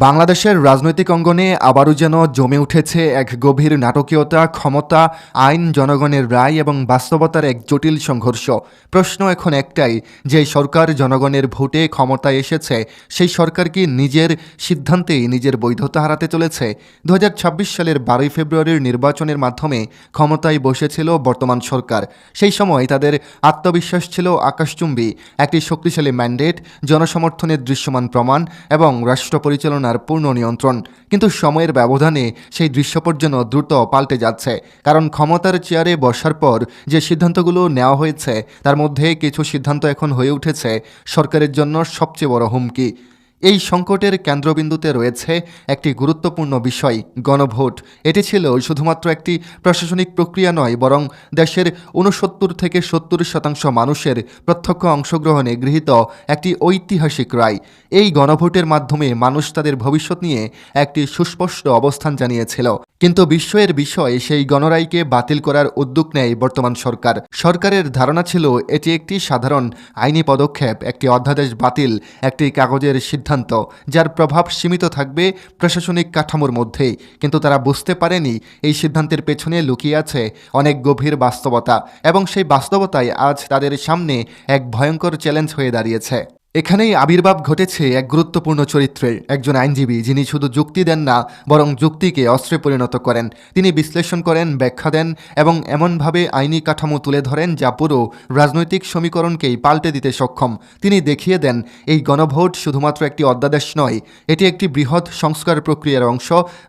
বাংলাদেশের রাজনৈতিক অঙ্গনে আবারও যেন জমে উঠেছে এক গভীর নাটকীয়তা, ক্ষমতা, আইন, জনগণের রায় এবং বাস্তবতার এক জটিল সংঘর্ষ। প্রশ্ন এখন একটাই, যে সরকার জনগণের ভোটে ক্ষমতায় এসেছে সেই সরকার কি নিজের সিদ্ধান্তেই নিজের বৈধতা হারাতে চলেছে? 2026 সালের 12 ফেব্রুয়ারির নির্বাচনের মাধ্যমে ক্ষমতায় বসেছিল বর্তমান সরকার। সেই সময় তাদের আত্মবিশ্বাস ছিল আকাশচুম্বী, একটি শক্তিশালী ম্যান্ডেট, জনসমর্থনের দৃশ্যমান প্রমাণ এবং রাষ্ট্র পরিচালনার পূর্ণ নিয়ন্ত্রণ। কিন্তু সময়ের ব্যবধানে সেই দৃশ্যপট যেন দ্রুত পাল্টে যাচ্ছে, কারণ ক্ষমতার চেয়ারে বসার পর যে সিদ্ধান্তগুলো নেওয়া হয়েছে তার মধ্যে কিছু সিদ্ধান্ত এখন হয়ে উঠেছে সরকারের জন্য সবচেয়ে বড় হুমকি। এই সংকটের কেন্দ্রবিন্দুতে রয়েছে একটি গুরুত্বপূর্ণ বিষয়, গণভোট। এটি ছিল শুধুমাত্র একটি প্রশাসনিক প্রক্রিয়া নয়, বরং দেশের 69 থেকে 70% মানুষের প্রত্যক্ষ অংশগ্রহণে গৃহীত একটি ঐতিহাসিক রায়। এই গণভোটের মাধ্যমে মানুষ তাদের ভবিষ্যৎ নিয়ে একটি সুস্পষ্ট অবস্থান জানিয়েছিল। কিন্তু বিস্ময়ের বিষয়, সেই গণরায়কে বাতিল করার উদ্যোগ নেয় বর্তমান সরকার। সরকারের ধারণা ছিল এটি একটি সাধারণ আইনি পদক্ষেপ, একটি অধ্যাদেশ বাতিল, একটি কাগজের সিদ্ধান্ত যার প্রভাব সীমিত থাকবে প্রশাসনিক কাঠামোর মধ্যেই। কিন্তু তারা বুঝতে পারেনি এই সিদ্ধান্তের পেছনে লুকিয়ে আছে অনেক গভীর বাস্তবতা, এবং সেই বাস্তবতাই আজ তাদের সামনে এক ভয়ঙ্কর চ্যালেঞ্জ হয়ে দাঁড়িয়েছে। এখানেই আবির্ভাব ঘটেছে এক গুরুত্বপূর্ণ চরিত্রের, একজন আইনজীবী যিনি শুধু যুক্তি দেন না, বরং যুক্তিকে অস্ত্রে পরিণত করেন। তিনি বিশ্লেষণ করেন, ব্যাখ্যা দেন এবং এমনভাবে আইনি কাঠামো তুলে ধরেন যা পুরো রাজনৈতিক সমীকরণকেই পাল্টে দিতে সক্ষম। তিনি দেখিয়ে দেন এই গণভোট শুধুমাত্র একটি অধ্যাদেশ নয়, এটি একটি বৃহৎ সংস্কার প্রক্রিয়ার অংশ,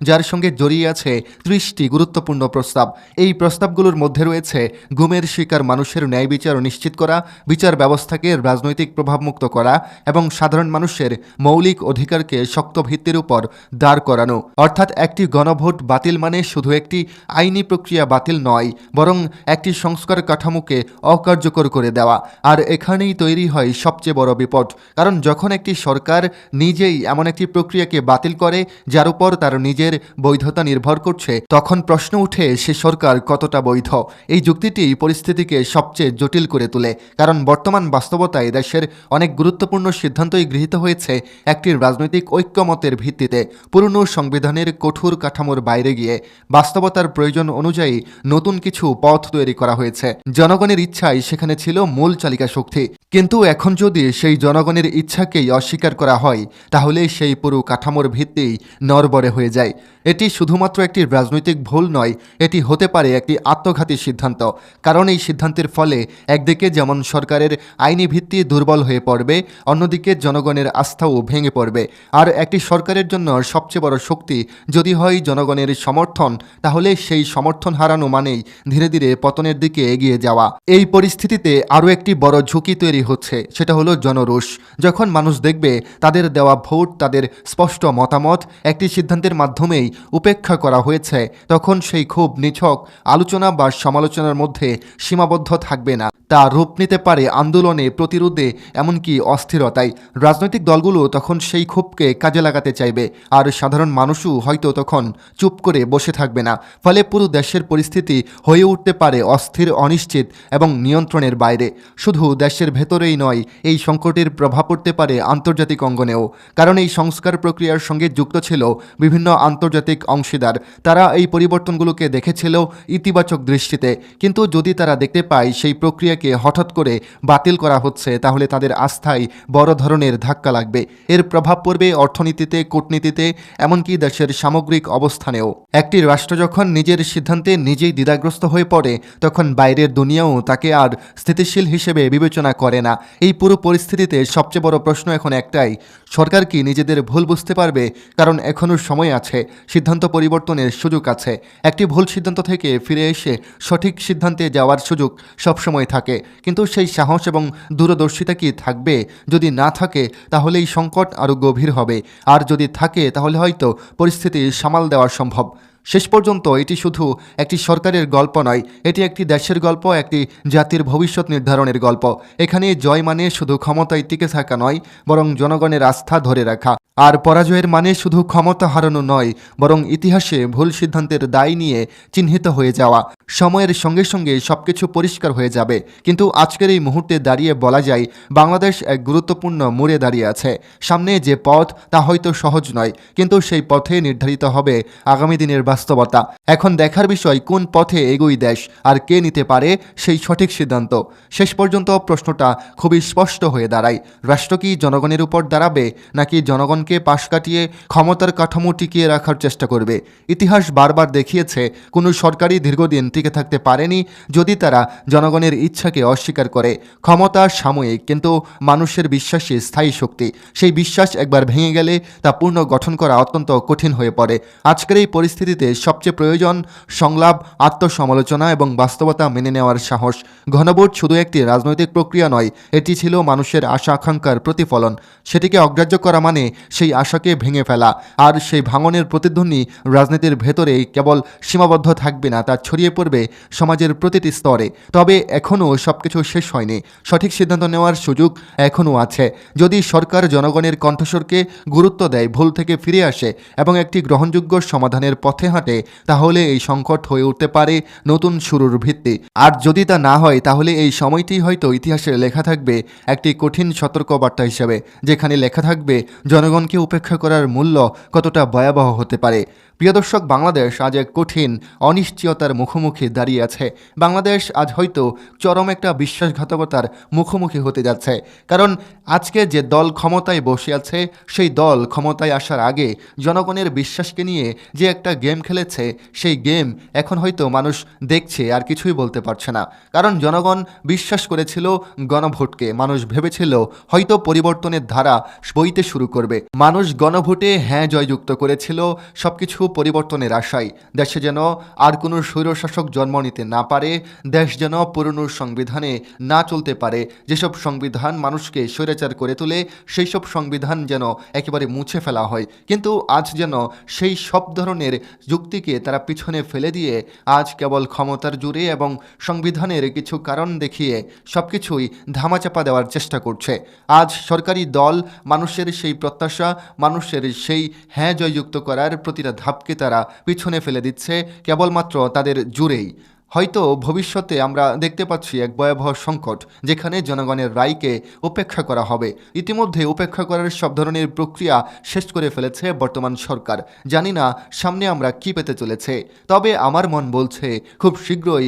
যার সঙ্গে জড়িয়ে আছে 30টি গুরুত্বপূর্ণ প্রস্তাব। এই প্রস্তাবগুলোর মধ্যে রয়েছে গুমের শিকার মানুষের ন্যায় বিচার নিশ্চিত করা, বিচার ব্যবস্থাকে রাজনৈতিক প্রভাবমুক্ত করা এবং সাধারণ মানুষের মৌলিক অধিকারকে শক্ত ভিত্তির উপর দাঁড় করানো। অর্থাৎ একটি গণভোট বাতিল মানে শুধু একটি আইনি প্রক্রিয়া বাতিল নয়, বরং একটি সংস্কার কাঠামোকে অকার্যকর করে দেওয়া। আর এখানেই তৈরি হয় সবচেয়ে বড় বিপদ, কারণ যখন একটি সরকার নিজেই এমন একটি প্রক্রিয়াকে বাতিল করে যার উপর তার নিজের বৈধতা নির্ভর করছে, তখন প্রশ্ন উঠে সে সরকার কতটা বৈধ। এই যুক্তিটি পরিস্থিতিকে সবচেয়ে জটিল করে তোলে, কারণ বর্তমান বাস্তবতায় দেশের অনেক গুরুত্বপূর্ণ সিদ্ধান্তই গৃহীত হয়েছে একটি রাজনৈতিক ঐক্যমতের ভিত্তিতে, পুরনো সংবিধানের কঠোর কাঠামোর বাইরে গিয়ে বাস্তবতার প্রয়োজন অনুযায়ী নতুন কিছু পথ তৈরি করা হয়েছে। জনগণের ইচ্ছাই সেখানে ছিল মূল চালিকা শক্তি। কিন্তু এখন যদি সেই জনগণের ইচ্ছাকেই অস্বীকার করা হয়, তাহলে সেই পুরো কাঠামোর ভিত্তি নড়বড়ে হয়ে যায়। এটি শুধুমাত্র একটি রাজনৈতিক ভুল নয়, এটি হতে পারে একটি আত্মঘাতী সিদ্ধান্ত। কারণ এই সিদ্ধান্তের ফলে একদিকে যেমন সরকারের আইনি ভিত্তি দুর্বল হয়ে পড়বে, অন্যদিকে জনগণের আস্থাও ভেঙে পড়বে। আর একটি সরকারের জন্য সবচেয়ে বড় শক্তি যদি হয় জনগণের সমর্থন, তাহলে সেই সমর্থন হারানো মানেই ধীরে ধীরে পতনের দিকে এগিয়ে যাওয়া। এই পরিস্থিতিতে আরও একটি বড় ঝুঁকি তৈরি হচ্ছে, সেটা হলো জনরোষ। যখন মানুষ দেখবে তাদের দেওয়া ভোট, তাদের স্পষ্ট মতামত একটি সিদ্ধান্তের মাধ্যমেই উপেক্ষা করা হয়েছে, তখন সেই খুব নিছক আলোচনা বা সমালোচনার মধ্যে সীমাবদ্ধ থাকবে না। তা রূপ নিতে পারে আন্দোলনে, প্রতিরোধে, এমনকি অস্থিরতায়। রাজনৈতিক দলগুলো তখন সেই ক্ষোভকে কাজে লাগাতে চাইবে, আর সাধারণ মানুষও হয়তো তখন চুপ করে বসে থাকবে না। ফলে পুরো দেশের পরিস্থিতি হয়ে উঠতে পারে অস্থির, অনিশ্চিত এবং নিয়ন্ত্রণের বাইরে। শুধু দেশের ভেতরেই নয়, এই সংকটের প্রভাব পড়তে পারে আন্তর্জাতিক অঙ্গনেও, কারণ এই সংস্কার প্রক্রিয়ার সঙ্গে যুক্ত ছিল বিভিন্ন আন্তর্জাতিক অংশীদার। তারা এই পরিবর্তনগুলোকে দেখেছিল ইতিবাচক দৃষ্টিতে, কিন্তু যদি তারা দেখতে পায় সেই প্রক্রিয়াকে হঠাৎ করে বাতিল করা হচ্ছে, তাহলে তাদের আস্থায় বড় ধরনের ধাক্কা লাগবে। এর প্রভাব পড়বে অর্থনীতিতে, কূটনীতিতে, এমনকি দেশের সামগ্রিক অবস্থানেও। একটি রাষ্ট্র যখন নিজের সিদ্ধান্তে নিজেই দ্বিধাগ্রস্ত হয়ে পড়ে, তখন বাইরের দুনিয়াও তাকে আর স্থিতিশীল হিসেবে বিবেচনা করে না। এই পুরো পরিস্থিতিতে সবচেয়ে বড় প্রশ্ন এখন একটাই, সরকার কি নিজেদের ভুল বুঝতে পারবে? কারণ এখনও সময় আছে, সিদ্ধান্ত পরিবর্তনের সুযোগ আছে। একটি ভুল সিদ্ধান্ত থেকে ফিরে এসে সঠিক সিদ্ধান্তে যাওয়ার সুযোগ সবসময় থাকে, কিন্তু সেই সাহস এবং দূরদর্শিতা কি থাকবে? যদি না থাকে, তাহলে এই সংকট আরও গভীর হবে, আর যদি থাকে, তাহলে হয়তো পরিস্থিতি সামাল দেওয়া সম্ভব। শেষ পর্যন্ত এটি শুধু একটি সরকারের গল্প নয়, এটি একটি দেশের গল্প, একটি জাতির ভবিষ্যৎ নির্ধারণের গল্প। এখানে জয় মানে শুধু ক্ষমতায় টিকে থাকা নয়, বরং জনগণের আস্থা ধরে রাখা। আর পরাজয়ের মানে শুধু ক্ষমতা হারানো নয়, বরং ইতিহাসে ভুল সিদ্ধান্তের দায় নিয়ে চিহ্নিত হয়ে যাওয়া। সময়ের সঙ্গে সঙ্গে সবকিছু পরিষ্কার হয়ে যাবে, কিন্তু আজকের এই মুহূর্তে দাঁড়িয়ে বলা যায় বাংলাদেশ এক গুরুত্বপূর্ণ মোড়ে দাঁড়িয়ে আছে। সামনে যে পথ তা হয়তো সহজ নয়, কিন্তু সেই পথে নির্ধারিত হবে আগামী দিনের বাস্তবতা। এখন দেখার বিষয় কোন পথে এগোয় দেশ আর কে নিতে পারে সেই সঠিক সিদ্ধান্ত। শেষ পর্যন্ত প্রশ্নটা খুবই স্পষ্ট হয়ে দাঁড়ায়, রাষ্ট্র কি জনগণের উপর দাঁড়াবে, নাকি জনগণকে পাশ কাটিয়ে ক্ষমতার কাঠামো টিকিয়ে রাখার চেষ্টা করবে? ইতিহাস বারবার দেখিয়েছে কোনো সরকারই দীর্ঘদিন টিকে থাকতে পারেনি যদি তারা জনগণের ইচ্ছাকে অস্বীকার করে। ক্ষমতা সাময়িক, কিন্তু মানুষের বিশ্বাসই স্থায়ী শক্তি। সেই বিশ্বাস একবার ভেঙে গেলে তা পুনর্গঠন করা অত্যন্ত কঠিন হয়ে পড়ে। আজকের এই পরিস্থিতিতে সবচেয়ে প্রয়োজন সংলাপ, আত্মসমালোচনা এবং বাস্তবতা মেনে নেওয়ার সাহস। গণভোট শুধু একটি রাজনৈতিক প্রক্রিয়া নয়, এটি ছিল মানুষের আশা আকাঙ্ক্ষার প্রতিফলন। সেটিকে অগ্রাহ্য করা মানে সেই আশাকে ভেঙে ফেলা, আর সেই ভাঙনের প্রতিধ্বনি রাজনীতির ভেতরেই কেবল সীমাবদ্ধ থাকবে না, তা ছড়িয়ে পড়বে সমাজের প্রতিটি স্তরে। তবে এখনও সবকিছু শেষ হয়নি, সঠিক সিদ্ধান্ত নেওয়ার সুযোগ এখনও আছে। যদি সরকার জনগণের কণ্ঠস্বরকে গুরুত্ব দেয়, ভুল থেকে ফিরে আসে এবং একটি গ্রহণযোগ্য সমাধানের পথে হাঁটে, তাহলে এই সংকট হয়ে উঠতে পারে নতুন শুরুর ভিত্তি। আর যদি তা না হয়, তাহলে এই সময়টি হয়তো ইতিহাসে লেখা থাকবে একটি কঠিন সতর্কবার্তা হিসেবে, যেখানে লেখা থাকবে জনগণকে উপেক্ষা করার মূল্য কতটা ভয়াবহ হতে পারে। প্রিয় দর্শক, বাংলাদেশ আজ এক কঠিন অনিশ্চয়তার মুখোমুখি দাঁড়িয়ে আছে। বাংলাদেশ আজ হয়তো চরম একটা বিশ্বাসঘাতকতার মুখোমুখি হতে যাচ্ছে, কারণ আজকে যে দল ক্ষমতায় বসে আছে, সেই দল ক্ষমতায় আসার আগে জনগণের বিশ্বাসকে নিয়ে যে একটা গেম খেলেছে, সেই গেম এখন হয়তো মানুষ দেখছে আর কিছুই বলতে পারছে না। কারণ জনগণ বিশ্বাস করেছিল গণভোটকে, মানুষ ভেবেছিল হয়তো পরিবর্তনের ধারা বইতে শুরু করবে। মানুষ গণভোটে হ্যাঁ জয়যুক্ত করেছিল সবকিছু পরিবর্তনের আশায়। দেশে যেন আর কোনো স্বৈরশাসক জন্ম নিতে না পারে, দেশ যেন পুরনো সংবিধানে না চলতে পারে। যেসব সংবিধান মানুষকে স্বৈরাচার করে তোলে, সেই সব সংবিধান যেন একেবারে মুছে ফেলা হয়। কিন্তু আজ যেন সেই সব ধরনের যুক্তিকে তারা পিছনে ফেলে দিয়ে আজ কেবল ক্ষমতার জোরে এবং সংবিধানের কিছু কারণ দেখিয়ে সবকিছুই ধামাচাপা দেওয়ার চেষ্টা করছে। আজ সরকারি দল মানুষের সেই প্রত্যাশা, মানুষের সেই হ্যাঁ জয়যুক্ত করার প্রতিটা ধাপকে তারা পিছনে ফেলে দিচ্ছে কেবলমাত্র তাদের জোরেই। হয়তো ভবিষ্যতে আমরা দেখতে পাচ্ছি এক ভয়াবহ সংকট, যেখানে জনগণের রায়কে উপেক্ষা করা হবে। ইতিমধ্যে উপেক্ষা করার সব ধরনের প্রক্রিয়া শেষ করে ফেলেছে বর্তমান সরকার। জানি না সামনে আমরা কি পেতে চলেছে, তবে আমার মন বলছে খুব শীঘ্রই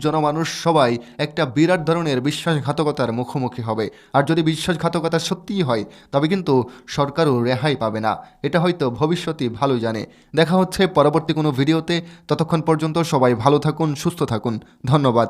জনমানুষ সবাই একটা বিরাট ধরনের বিশ্বাসঘাতকতার মুখোমুখি হবে। আর যদি বিশ্বাসঘাতকতা সত্যিই হয়, তবে কিন্তু সরকারও রেহাই পাবে না। এটা হয়তো ভবিষ্যতই ভালো জানে। দেখা হচ্ছে পরবর্তী কোনো ভিডিওতে। ততক্ষণ পর্যন্ত সবাই ভালো থাকুন, সুস্থ থাকুন। ধন্যবাদ।